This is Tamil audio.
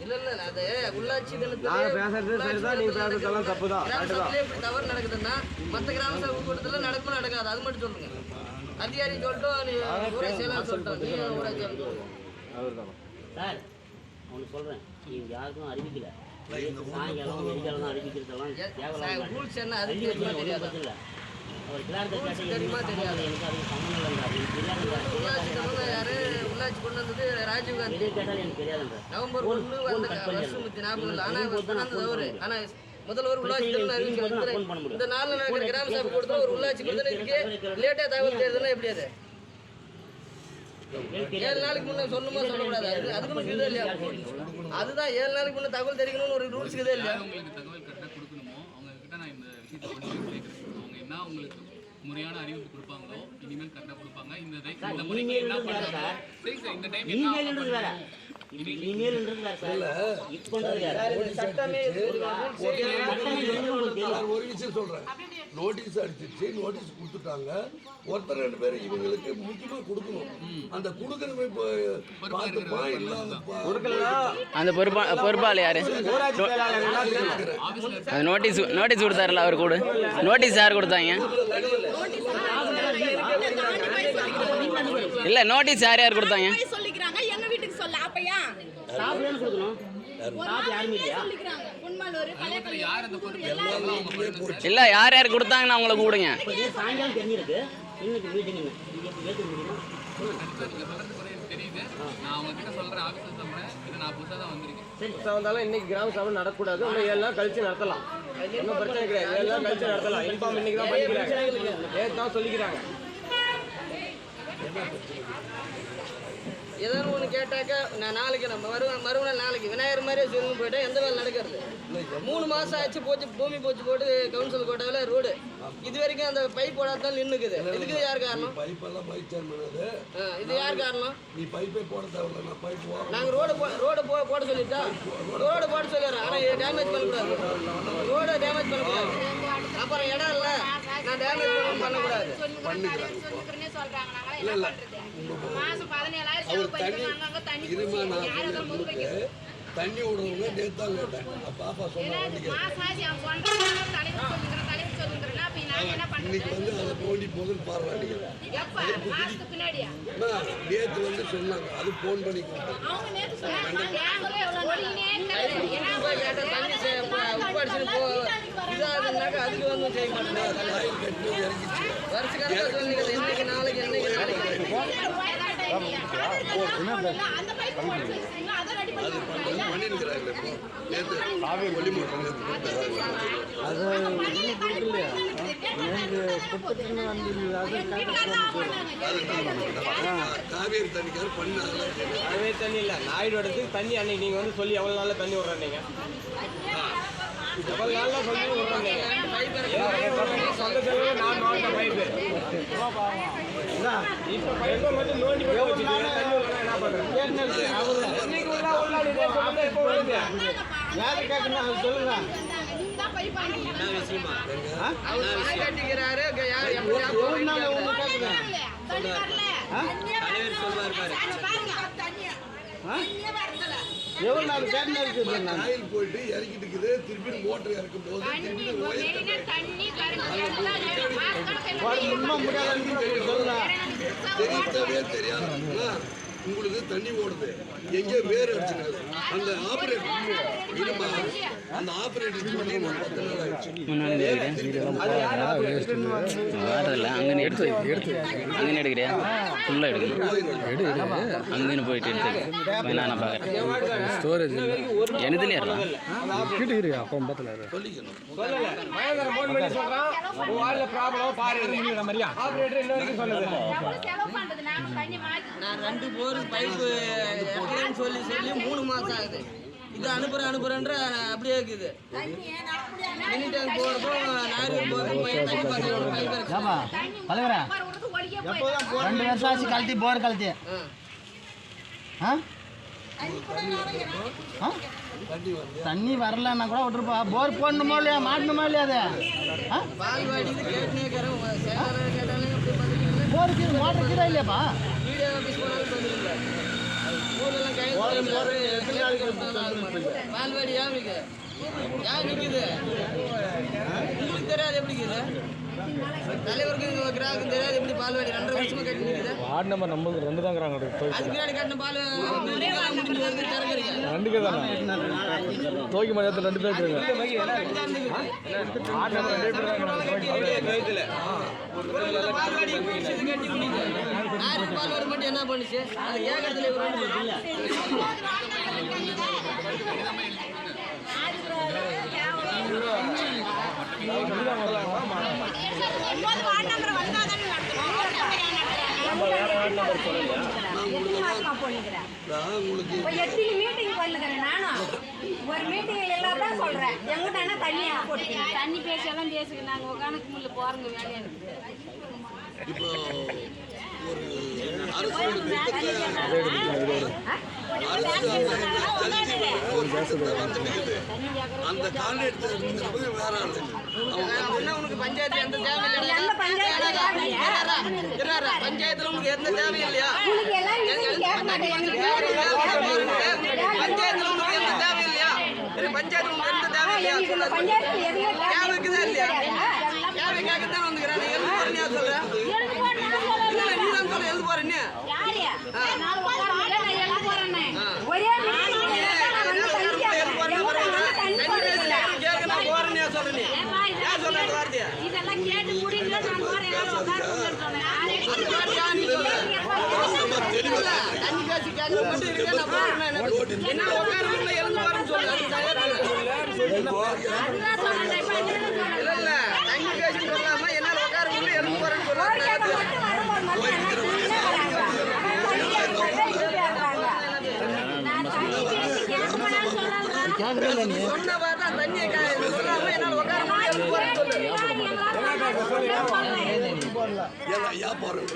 இல்ல அது உள்ளாட்சி தவறு நடக்குதுன்னா மற்ற கிராம சபை கூட்டத்துல நடக்குமா நடக்காது அது மட்டும் சொல்லுங்க. அதிகாரி சொல்லிட்டோம் நீ ஊரை செயலாளர் சொல்லிட்டோம் நீ ஊராட்சி சார் அவனு சொல்றேன் யாருக்கும் அறிவிக்கல சாயங்காலம் வெடிக்காலம் அறிவிக்கிறதெல்லாம் ரூல்ஸ் என்ன அதுக்கு தெரியாது. அவர் தெரியுமா தெரியாது எனக்கு அதுக்கு சம்மந்தம் இல்லை. யாரு உள்ளாட்சி கொண்டு வந்தது ராஜீவ் காந்தி கேட்டாலும் எனக்கு தெரியாதுன்ற நவம்பர் 1 வருஷம் 40 ஆனா ஆனா முதல்வர் உள்ளாட்சி இந்த நாலு நடக்கிற கிராம சபை கொடுத்தா ஒரு உள்ளாட்சி பிரதிநிதிக்கு லேட்டா தகவல் தெரியுதுன்னா எப்படி அது 7 நாளைக்கு முன்ன சொல்லணுமா சொல்லக்கூடாது. அதுக்கு இதே இல்லையா? அதுதான் 7 நாளைக்கு முன்ன தகவல் தெரிவிக்கணும்னு ஒரு ரூல்ஸ் இதே இல்லையா? உங்களுக்கு முறையான அறிவிப்பு கொடுப்பாங்களோ இனிமேல் கரெக்டாக கொடுப்பாங்க. இந்த முறைக்கு என்ன பண்ணுறாங்க சரி சார் இந்த டைம் ஒரு விஷயம் சொல்றேன். நோட்டீஸ் அடிச்சிருச்சு, நோட்டீஸ் கொடுத்துட்டாங்க. ஒருத்தர் 2 பேர் இவங்களுக்கு முக்கியமா கொடுக்கணும். அந்த கொடுக்கணுமே அந்த பொறுப்பாளி யாரு நோட்டீஸ் கொடுத்தாருல அவர் கூட நோட்டீஸ் யார் கொடுத்தாங்க? இல்ல நோட்டீஸ் யார் கொடுத்தாங்க? இல்ல யார் கொடுத்தாங்கன்னு அவங்கள கூடுங்க. இன்னைக்கு கிராம சபை நடக்கூடாது. 7 நாள் கழிச்சு நடத்தலாம். ஒன்றும் பிரச்சனை கிடையாது. 7 நாள் கழிச்சு நடத்தலாம். இன்ஃபார்ம் இன்னைக்கு தான் பண்ணிக்கிறாங்க. தான் சொல்லிக்கிறாங்க. ஏதாவது ஒன்று கேட்டாக்கா நான் நாளைக்கு நம்ம மறுநாள் நாளைக்கு விநாயகர் மாதிரியே சொல்லி போயிட்டா எந்த வேலை நடக்கிறது? 3 மாதம் ஆச்சு போச்சு பூமி போச்சு போட்டு கவுன்சில் கோட்டாவில் ரோடு இது வரைக்கும் அந்த பைப் போடாதான் நின்றுக்குது. இதுக்கு யார் காரணம்? இது யார் காரணம்? நாங்கள் ரோடு போட சொல்லிட்டா ரோடு போட சொல்லிடுறோம். ஆனால் டேமேஜ் பண்ணக்கூடாது. ரோடை டேமேஜ் பண்ணக்கூடாது. அப்புறம் இடம் இல்லை நான் டேமேஜ் பண்ணக்கூடாது. தண்ணி விடுறவங்க நேத்தான் கேட்டேன். பாப்பா சொன்னாங்க இன்னைக்கு வந்து அதை தோண்டி போகுதுன்னு பாருவாங்க. நேற்று வந்து சொன்னாங்க அது போன் பண்ணி அதுக்கு வந்து செய்ய மாட்டேன். வருஷம் நாளைக்கு காவேரி தண்ணிக்கார பண்ணாங்க. காவேரி தண்ணி இல்லை நாயுடு தண்ணி அன்னைக்கு நீங்கள் வந்து சொல்லி எவ்வளோ நாளில் தண்ணி விட்றீங்க? எவ்வளோ நாளில் சொல்லி விட்றீங்க? சொந்த செலவு நான் வாங்க பைப்பு இப்போ பைப்பை மட்டும் நோண்டி தண்ணி என்ன பண்ணுறேன்? யாரு கேட்கணும் சொல்லுங்க. என்ன விஷயமா கட்டிக்கிறாரு எவ்வளவு நாள் காயில் போயிட்டு இறக்கிட்டு இருக்குது. திருப்பி மோட்டர் இறக்கும் போது தெரியவே தெரியாது. உங்களுக்கு தண்ணி ஓடுது எங்கே வேறு அடிச்சுனால அந்த ஆபரேட்டர் அந்த ஆபரேட்டர் சொல்லி 10 நாள் ஆயிடுச்சு. அங்கே எடுத்து அங்கே எடுக்கிறியா? ஃபுல்லாக எடுக்கணும். அங்கே போயிட்டு எடுத்து நான் பார்க்குறேன். ஸ்டோரேஜ் எனதுலேயே இருக்கலாம். அப்போ பார்த்துல சொல்லிக்கணும். நான் 2 போர் பைப்பு சொல்லி 3 மாதம் ஆகுது. இது அனுப்புறேன்ற அப்படியே இருக்குது. மினி டேங்க் போகிறப்போ நாகூர் போகிறப்போ தண்ணி தலைவரா 2 வருஷம் ஆச்சு கழட்டி போர் கழட்டி. தண்ணி வரலன்னா கூட விட்டுருப்பா. போர் போடணுமோ இல்லையா மாட்டணுமா இல்லையா? அது போருக்கு மோட்டர் கீழே இல்லையாப்பா? பால்வாடி ஏன் நிக்குது? ஏன் நிக்குது? உங்களுக்கு தெரியாது எப்படி இருக்குது? தலைவருக்கு கிராமத்துக்கு தெரியாது எப்படி பால்வாடி 2.5 வருஷமா கட்டி நிக்குது? வார்டு நம்பர் நம்மளுக்கு 2 தாங்கிறாங்க. அதுக்கு பின்னாடி கட்டின பால் முடிஞ்சு வருது திறக்கிறீங்க. 2 பேர் தானே தோக்கி மதியத்தில் 2 பேர் இருக்கிறாங்க. வார்டு நம்பர் 2 பேர் தாங்க. பால்வாடி கட்டி முடியுது. பால்வாடி மட்டும் என்ன பண்ணுச்சு? அது ஏகத்துல தண்ணி பேசலாம் பேசுங்க. நாங்க உட்காந்து முள்ள போறோங்க வேலையா இருக்கு. இப்போ ஒரு அரசோட திட்டத்தை அந்த கான்ட்ராக்ட் வேற ஆளு உனக்கு பஞ்சாயத்து எந்த தேவையில்லையா? பஞ்சாயத்துல உங்களுக்கு எந்த தேவையில்லையா? பஞ்சாயத்துல உங்களுக்கு எந்த தேவையில்லையா? பஞ்சாயத்து உங்களுக்கு எந்த தேவையில்லையா? தேவைக்குதா இல்லையா? தேவை கேட்கத்தான் வந்துக்கிறேன். எழுந்து போறேன் சொல்றேன். நீதான் சொல்ல எழுந்து போறேன். இதெல்லாம் கேட்டு முடிங்க. நான் போறேன். தண்ணி காசு கேட்கற மட்டும் இருக்கேன். நான் போறேன். என்ன உட்காருங்க எழுந்து போறேன்னு சொல்றேன். இல்ல தண்ணி காசு சொல்லாம என்னால உட்காருங்க எழுந்து போறேன்னு சொல்றேன். சொன்ன பார்த்தா தண்ணியை சொல்லாம என்னால உட்காருங்க எழுந்து போறேன்னு சொல்லு. வியாபாரம்